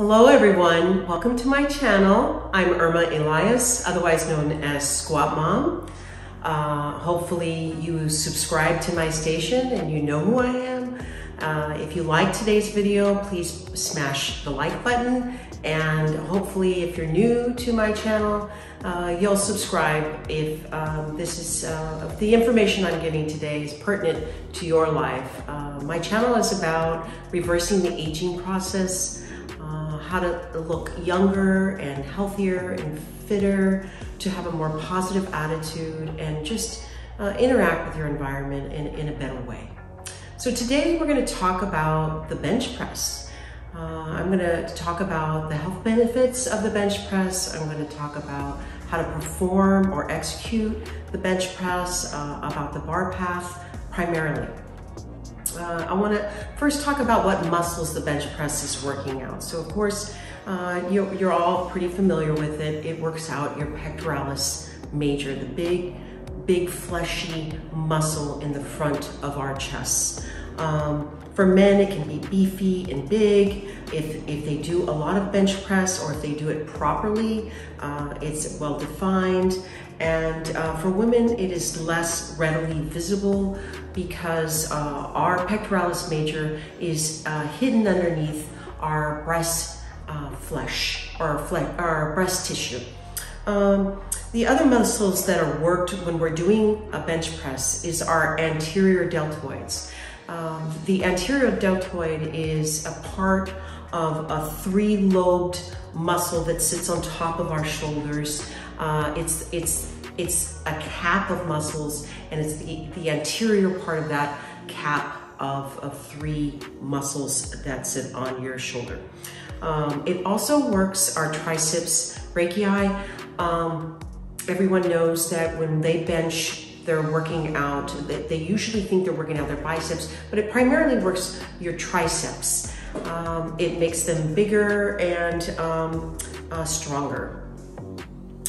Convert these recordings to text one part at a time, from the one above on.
Hello everyone, welcome to my channel. I'm Irma Elias, otherwise known as Squat Mom. Hopefully you subscribe to my station and you know who I am. If you like today's video, please smash the like button, and hopefully if you're new to my channel, you'll subscribe if if the information I'm giving today is pertinent to your life. My channel is about reversing the aging process, how to look younger and healthier and fitter, to have a more positive attitude, and just interact with your environment in a better way. So today we're going to talk about the bench press. I'm going to talk about the health benefits of the bench press. I'm going to talk about how to perform or execute the bench press, about the bar path primarily. I want to first talk about what muscles the bench press is working out. So of course, you're all pretty familiar with it. It works out your pectoralis major, the big fleshy muscle in the front of our chests. For men, it can be beefy and big. If they do a lot of bench press, or if they do it properly, it's well defined. And for women, it is less readily visible because our pectoralis major is hidden underneath our breast flesh, or our breast tissue. The other muscles that are worked when we're doing a bench press is our anterior deltoids. The anterior deltoid is a part of a three-lobed muscle that sits on top of our shoulders. It's a cap of muscles, and it's the anterior part of that cap of three muscles that sit on your shoulder. It also works our triceps brachii. Everyone knows that when they bench, they're working out, they usually think they're working out their biceps, but it primarily works your triceps. It makes them bigger and stronger.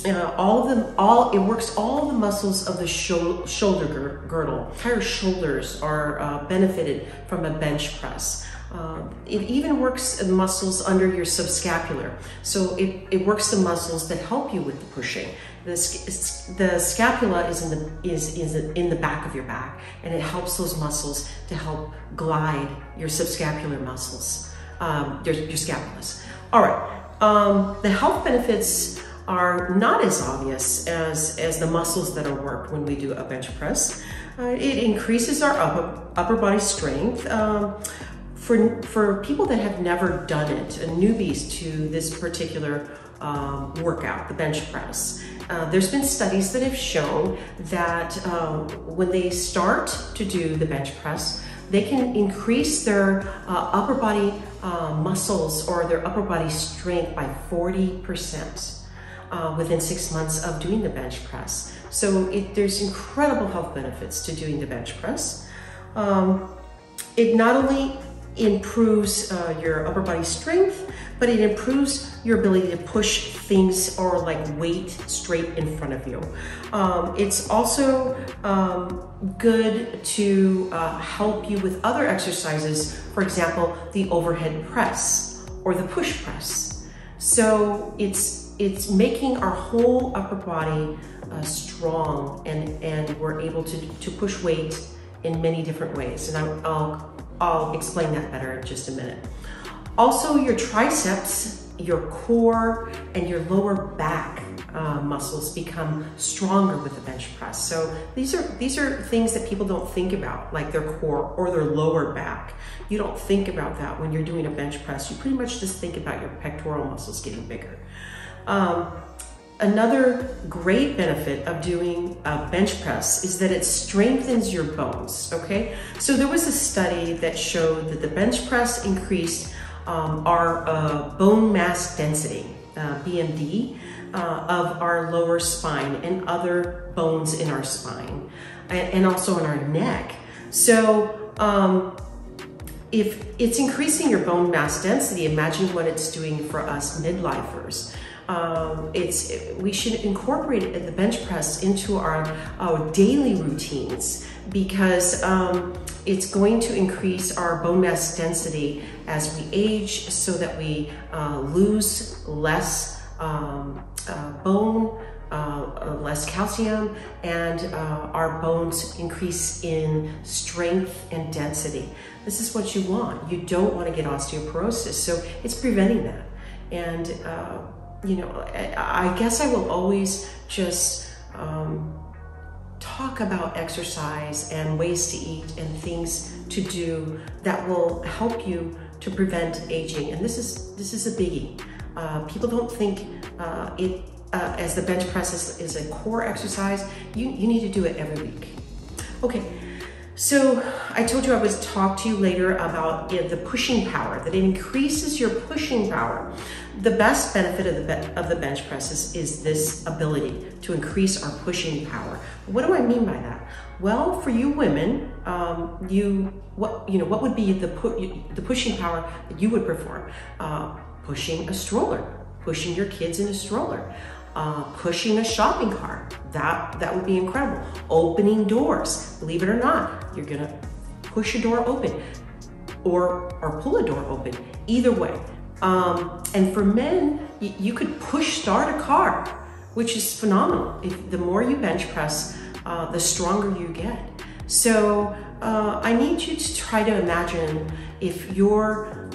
It works all the muscles of the shoulder girdle. Entire shoulders are benefited from a bench press. It even works the muscles under your subscapular. So it works the muscles that help you with the pushing. The scapula is in the back of your back, and it helps those muscles to help glide your subscapular muscles, your scapulas. All right, the health benefits are not as obvious as the muscles that are worked when we do a bench press. It increases our upper body strength. For people that have never done it, newbies to this particular workout, the bench press, there's been studies that have shown that when they start to do the bench press, they can increase their upper body muscles, or their upper body strength, by 40%. Within 6 months of doing the bench press. So there's incredible health benefits to doing the bench press. It not only improves your upper body strength, but it improves your ability to push things or like weight straight in front of you. It's also good to help you with other exercises, for example, the overhead press or the push press. So it's making our whole upper body strong, and we're able to push weight in many different ways. And I'll explain that better in just a minute. Also, your triceps, your core, and your lower back muscles become stronger with the bench press. So these are things that people don't think about, like their core or their lower back. You don't think about that when you're doing a bench press. You pretty much just think about your pectoral muscles getting bigger. Another great benefit of doing a bench press is that it strengthens your bones, okay? So there was a study that showed that the bench press increased our bone mass density, BMD, of our lower spine and other bones in our spine, and also in our neck. So if it's increasing your bone mass density, imagine what it's doing for us midlifers. We should incorporate the bench press into our daily routines, because It's going to increase our bone mass density as we age so that we lose less bone, less calcium, and our bones increase in strength and density. This is what you want. You don't want to get osteoporosis, so it's preventing that. And you know, I guess I will always just talk about exercise and ways to eat and things to do that will help you to prevent aging. And this is a biggie. People don't think it as the bench press is a core exercise. You need to do it every week. Okay, so I told you I would talk to you later about the pushing power, that it increases your pushing power. The best benefit of the bench press is this ability to increase our pushing power. What do I mean by that? Well, for you women, what would be the pushing power that you would perform? Pushing a stroller, pushing your kids in a stroller, pushing a shopping cart. That would be incredible. Opening doors. Believe it or not, you're gonna push a door open or pull a door open. Either way. And for men, you could push start a car, which is phenomenal. The more you bench press, the stronger you get. So I need you to try to imagine if you're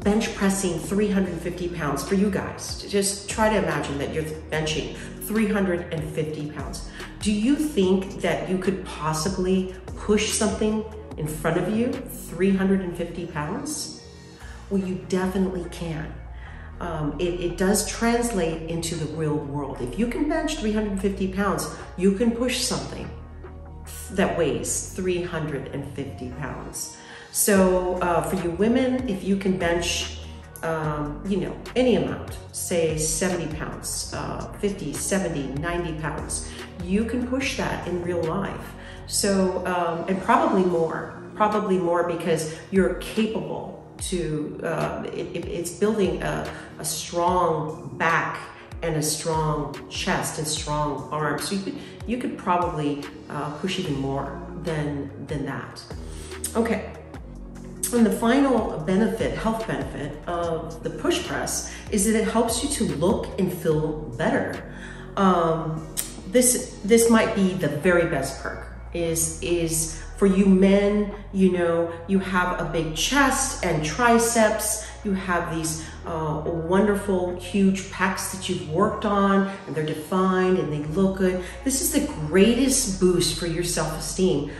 bench pressing 350 pounds for you guys. Just try to imagine that you're benching 350 pounds. Do you think that you could possibly push something in front of you 350 pounds? Well, you definitely can. It does translate into the real world. If you can bench 350 pounds, you can push something that weighs 350 pounds. So for you women, if you can bench, any amount, say 70 pounds, 50, 70, 90 pounds, you can push that in real life. So, and probably more because you're capable to, it's building a strong back and a strong chest and strong arms. So you could probably push even more than that. Okay. And the final benefit, health benefit of the push press is that it helps you to look and feel better. This might be the very best perk is for you men, you have a big chest and triceps, you have these wonderful, huge pecs that you've worked on, and they're defined and they look good. This is the greatest boost for your self-esteem,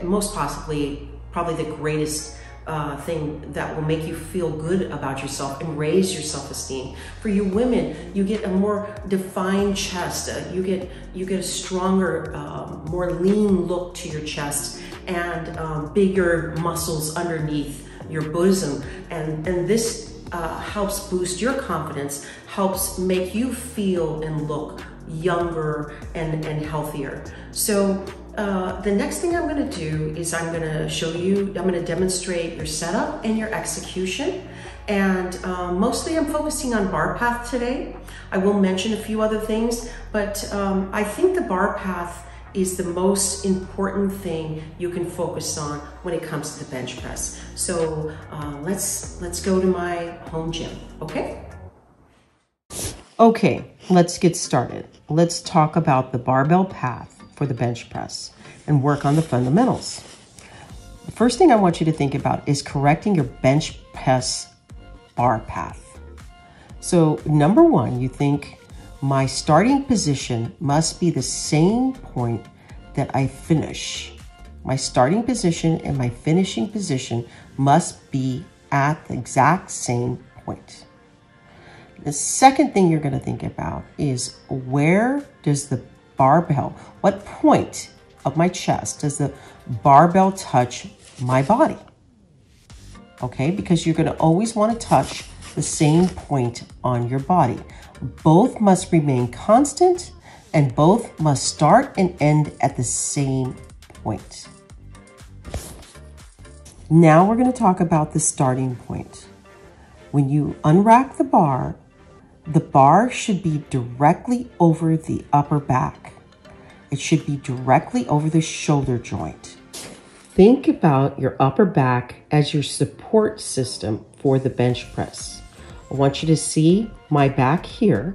most possibly, probably the greatest thing that will make you feel good about yourself and raise your self-esteem. For you women, you get a more defined chest. You get a stronger, more lean look to your chest and bigger muscles underneath your bosom. And this helps boost your confidence, helps make you feel and look younger and healthier. So the next thing I'm going to do is I'm going to demonstrate your setup and your execution. And mostly I'm focusing on bar path today. I will mention a few other things, but I think the bar path is the most important thing you can focus on when it comes to the bench press. So let's go to my home gym, okay? Okay, let's get started. Let's talk about the barbell path for the bench press and work on the fundamentals. The first thing I want you to think about is correcting your bench press bar path. So number one, you think my starting position must be the same point that I finish. My starting position and my finishing position must be at the exact same point. The second thing you're going to think about is where does the barbell, what point of my chest does the barbell touch my body? Okay, because you're going to always want to touch the same point on your body. Both must remain constant and both must start and end at the same point. Now we're going to talk about the starting point. When you unrack the bar should be directly over the upper back. It should be directly over the shoulder joint. Think about your upper back as your support system for the bench press. I want you to see my back here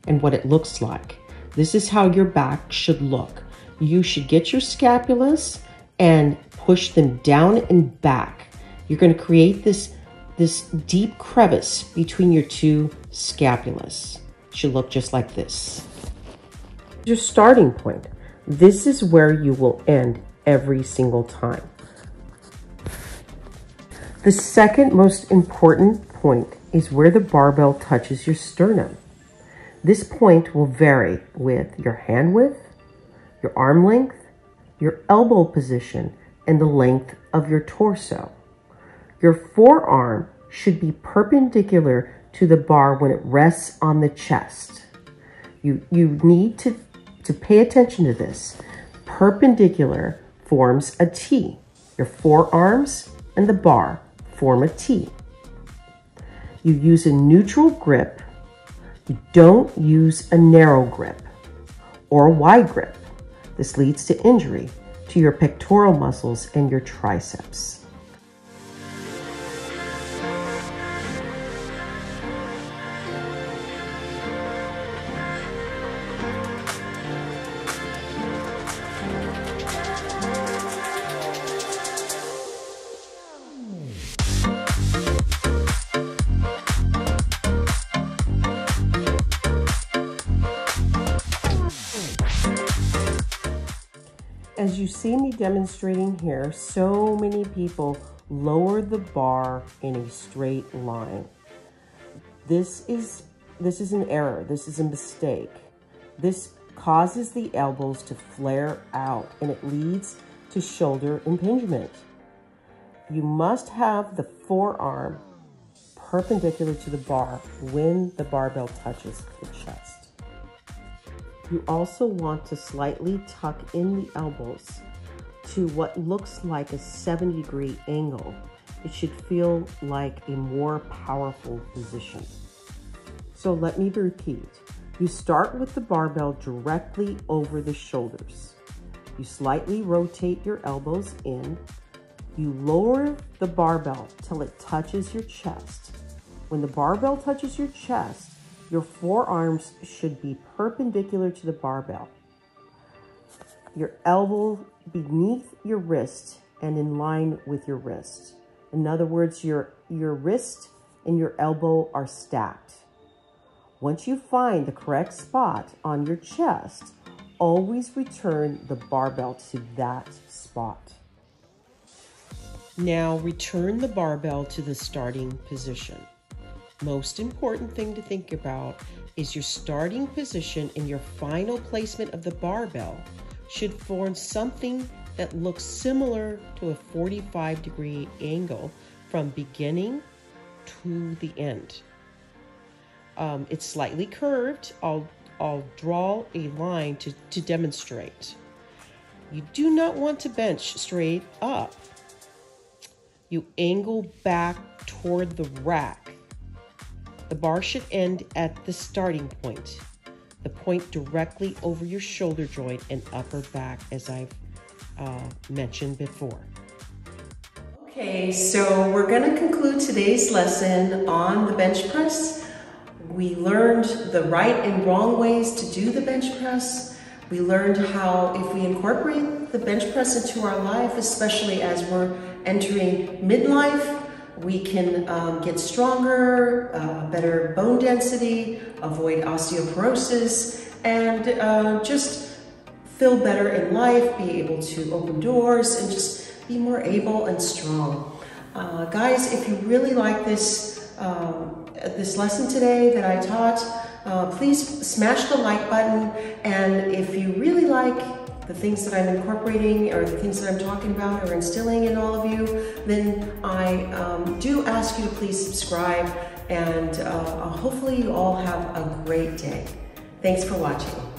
and what it looks like. This is how your back should look. You should get your scapulas and push them down and back. You're going to create this deep crevice between your two scapulas. It should look just like this. Your starting point. This is where you will end every single time. The second most important point is where the barbell touches your sternum. This point will vary with your hand width, your arm length, your elbow position, and the length of your torso. Your forearm should be perpendicular to the bar when it rests on the chest. You need to pay attention to this. Perpendicular forms a T. Your forearms and the bar form a T. You use a neutral grip. You don't use a narrow grip or a wide grip. This leads to injury to your pectoral muscles and your triceps. As you see me demonstrating here, so many people lower the bar in a straight line. This is an error. This is a mistake. This causes the elbows to flare out and it leads to shoulder impingement. You must have the forearm perpendicular to the bar when the barbell touches the chest. You also want to slightly tuck in the elbows to what looks like a 70-degree angle. It should feel like a more powerful position. So let me repeat. You start with the barbell directly over the shoulders. You slightly rotate your elbows in. You lower the barbell till it touches your chest. When the barbell touches your chest, your forearms should be perpendicular to the barbell. Your elbow beneath your wrist and in line with your wrist. In other words, your wrist and your elbow are stacked. Once you find the correct spot on your chest, always return the barbell to that spot. Now return the barbell to the starting position. Most important thing to think about is your starting position and your final placement of the barbell should form something that looks similar to a 45-degree angle from beginning to the end. It's slightly curved. I'll draw a line to demonstrate. You do not want to bench straight up. You angle back toward the rack. The bar should end at the starting point, the point directly over your shoulder joint and upper back, as I've mentioned before. Okay, so we're going to conclude today's lesson on the bench press. We learned the right and wrong ways to do the bench press. We learned how if we incorporate the bench press into our life, especially as we're entering midlife, we can get stronger, better bone density, avoid osteoporosis, and just feel better in life, be able to open doors, and just be more able and strong. Guys, if you really like this, this lesson today that I taught, please smash the like button. And if you really like the things that I'm incorporating or the things that I'm talking about or instilling in all of you, then I do ask you to please subscribe, and hopefully you all have a great day. Thanks for watching.